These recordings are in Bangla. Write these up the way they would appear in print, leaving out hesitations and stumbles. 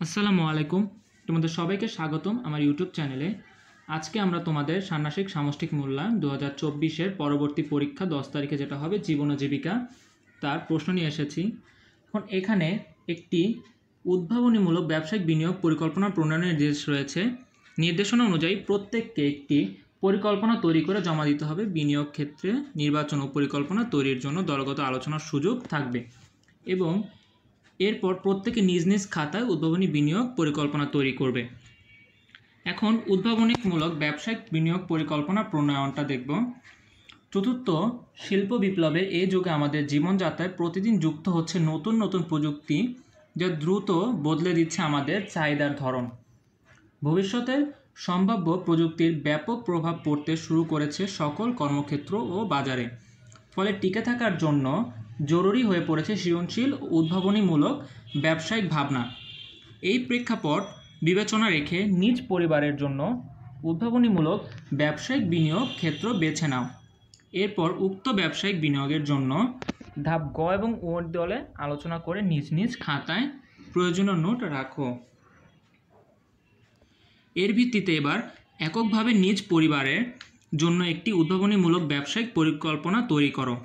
আসসালামু আলাইকুম। তোমাদের সবাইকে স্বাগতম আমার ইউটিউব চ্যানেলে। আজকে আমরা তোমাদের ষান্মাসিক সামষ্টিক মূল্যায়ন 2024-এর পরবর্তী পরীক্ষা 10 তারিখে যেটা হবে জীবন ও জীবিকা তার প্রশ্ন নিয়ে এসেছি। এখন এখানে একটি উদ্ভাবনীমূলক ব্যবসায়িক বিনিয়োগ পরিকল্পনা প্রণয়নের নির্দেশ রয়েছে। নির্দেশনা অনুযায়ী প্রত্যেককে একটি পরিকল্পনা তৈরি করে জমা দিতে হবে। বিনিয়োগ ক্ষেত্রে নির্বাচন ও পরিকল্পনা তৈরির জন্য দলগত আলোচনার সুযোগ থাকবে এবং এরপর প্রত্যেকে নিজ নিজ খাতায় উদ্ভাবনী বিনিয়োগ পরিকল্পনা তৈরি করবে। এখন উদ্ভাবনীমূলক ব্যবসায়িক বিনিয়োগ পরিকল্পনা প্রণয়নটা দেখব। চতুর্থ শিল্প বিপ্লবের এই যুগে আমাদের জীবনযাত্রায় প্রতিদিন যুক্ত হচ্ছে নতুন নতুন প্রযুক্তি, যা দ্রুত বদলে দিচ্ছে আমাদের চাহিদার ধরন। ভবিষ্যতের সম্ভাব্য প্রযুক্তির ব্যাপক প্রভাব পড়তে শুরু করেছে সকল কর্মক্ষেত্র ও বাজারে। ফলে টিকে থাকার জন্য জরুরি হয়ে পড়েছে সৃজনশীল ও উদ্ভাবনীমূলক ব্যবসায়িক ভাবনা। এই প্রেক্ষাপট বিবেচনা রেখে নিজ পরিবারের জন্য উদ্ভাবনীমূলক ব্যবসায়িক বিনিয়োগ ক্ষেত্র বেছে নাও। এরপর উক্ত ব্যবসায়িক বিনিয়োগের জন্য ধাপ গ এবং ও দলে আলোচনা করে নিজ নিজ খাতায় প্রয়োজনীয় নোট রাখো। এর ভিত্তিতে এবার এককভাবে নিজ পরিবারের জন্য একটি উদ্ভাবনীমূলক ব্যবসায়িক পরিকল্পনা তৈরি করো।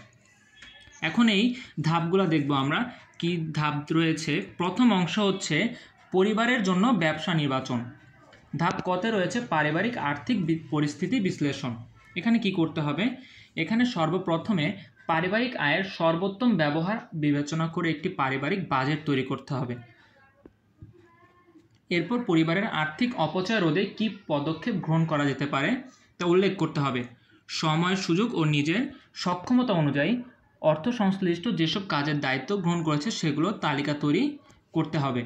এখন এই ধাপগুলো দেখব আমরা কি ধাপ রয়েছে। প্রথম অংশ হচ্ছে পরিবারের জন্য ব্যবসা নির্বাচন। ধাপ কতে রয়েছে পারিবারিক আর্থিক পরিস্থিতি বিশ্লেষণ। এখানে কি করতে হবে? এখানে সর্বপ্রথমে পারিবারিক আয়ের সর্বোত্তম ব্যবহার বিবেচনা করে একটি পারিবারিক বাজেট তৈরি করতে হবে। এরপর পরিবারের আর্থিক অপচয় রোধে কী পদক্ষেপ গ্রহণ করা যেতে পারে তা উল্লেখ করতে হবে। সময়, সুযোগ ও নিজের সক্ষমতা অনুযায়ী অর্থ সংশ্লিষ্ট যেসব কাজের দায়িত্ব গ্রহণ করেছে সেগুলো তালিকা তৈরি করতে হবে।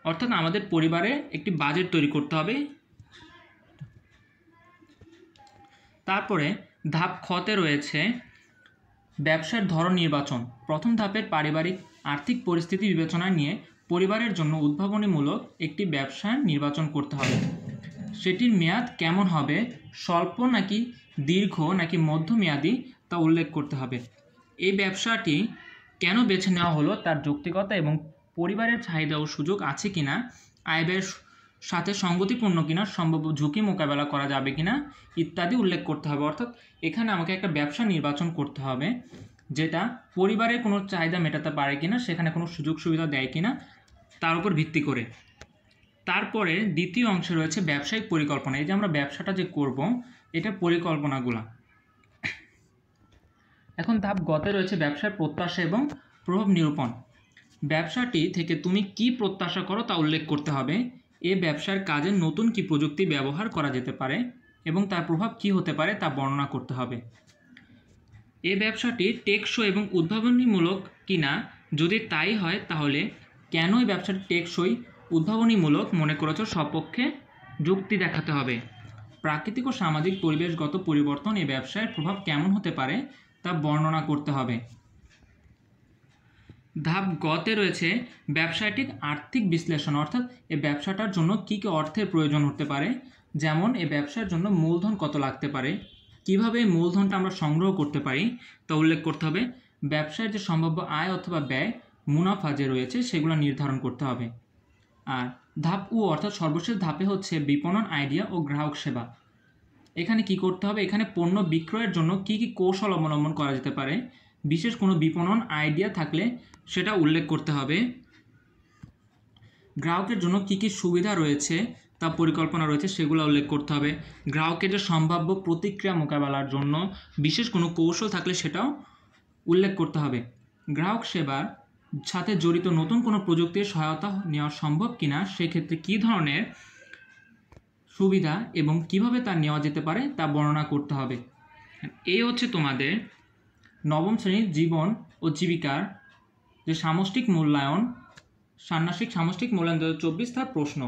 অর্থাৎ আমাদের পরিবারে একটি বাজেট তৈরি করতে হবে। তারপরে ধাপ খতে রয়েছে ব্যবসার ধরন নির্বাচন। প্রথম ধাপের পারিবারিক আর্থিক পরিস্থিতি বিবেচনায় নিয়ে পরিবারের জন্য উদ্ভাবনীমূলক একটি ব্যবসা নির্বাচন করতে হবে। সেটির মেয়াদ কেমন হবে, স্বল্প নাকি দীর্ঘ নাকি মধ্যমেয়াদী তা উল্লেখ করতে হবে। এই ব্যবসাটি কেন বেছে নেওয়া হলো তার যৌক্তিকতা এবং পরিবারের চাহিদা ও সুযোগ আছে কিনা, আয় ব্যয়ের সাথে সঙ্গতিপূর্ণ কিনা, সম্ভাব্য ঝুঁকি মোকাবেলা করা যাবে কিনা ইত্যাদি উল্লেখ করতে হবে। অর্থাৎ এখানে আমাকে একটা ব্যবসা নির্বাচন করতে হবে যেটা পরিবারের কোনো চাহিদা মেটাতে পারে কিনা, সেখানে কোনো সুযোগ সুবিধা দেয় কিনা তার উপর ভিত্তি করে। তারপরে দ্বিতীয় অংশে রয়েছে ব্যবসায়িক পরিকল্পনা। এই যে আমরা ব্যবসাটা যে করব এটা পরিকল্পনাগুলা। এখন ধাপ গতে রয়েছে ব্যবসার প্রত্যাশা এবং প্রভাব নিরূপণ। ব্যবসাটি থেকে তুমি কি প্রত্যাশা করো তা উল্লেখ করতে হবে। এ ব্যবসার কাজে নতুন কি প্রযুক্তি ব্যবহার করা যেতে পারে এবং তার প্রভাব কি হতে পারে তা বর্ণনা করতে হবে। এ ব্যবসাটি টেকসই এবং উদ্ভাবনীমূলক কিনা, যদি তাই হয় তাহলে কেন এই ব্যবসাটি টেকসই উদ্ভাবনীমূলক মনে করেছ সপক্ষে যুক্তি দেখাতে হবে। প্রাকৃতিক ও সামাজিক পরিবেশগত পরিবর্তন এই ব্যবসায়ের প্রভাব কেমন হতে পারে তা বর্ণনা করতে হবে। ধাপ গতে রয়েছে ব্যবসায়টিক আর্থিক বিশ্লেষণ। অর্থাৎ এই ব্যবসাটার জন্য কী কী অর্থের প্রয়োজন হতে পারে, যেমন এই ব্যবসার জন্য মূলধন কত লাগতে পারে, কিভাবে এই মূলধনটা আমরা সংগ্রহ করতে পারি তা উল্লেখ করতে হবে। ব্যবসায় যে সম্ভাব্য আয় অথবা ব্যয়, মুনাফা যে রয়েছে সেগুলো নির্ধারণ করতে হবে। আর ধাপ উ অর্থাৎ সর্বশেষ ধাপে হচ্ছে বিপণন আইডিয়া ও গ্রাহক সেবা। এখানে কি করতে হবে? এখানে পণ্য বিক্রয়ের জন্য কি কি কৌশল অবলম্বন করা যেতে পারে, বিশেষ কোনো বিপণন আইডিয়া থাকলে সেটা উল্লেখ করতে হবে। গ্রাহকের জন্য কি কি সুবিধা রয়েছে তা পরিকল্পনা রয়েছে সেগুলো উল্লেখ করতে হবে। গ্রাহকের যে সম্ভাব্য প্রতিক্রিয়া মোকাবেলার জন্য বিশেষ কোনো কৌশল থাকলে সেটাও উল্লেখ করতে হবে। গ্রাহক সেবার সাথে জড়িত নতুন কোনো প্রযুক্তির সহায়তা নেওয়া সম্ভব কিনা, সেক্ষেত্রে কী ধরনের সুবিধা এবং কিভাবে তা নেওয়া যেতে পারে তা বর্ণনা করতে হবে। এই হচ্ছে তোমাদের নবম শ্রেণীর জীবন ও জীবিকার যে সামষ্টিক মূল্যায়ন, ষান্মাসিক সামষ্টিক মূল্যায়ন 2024 তার প্রশ্ন।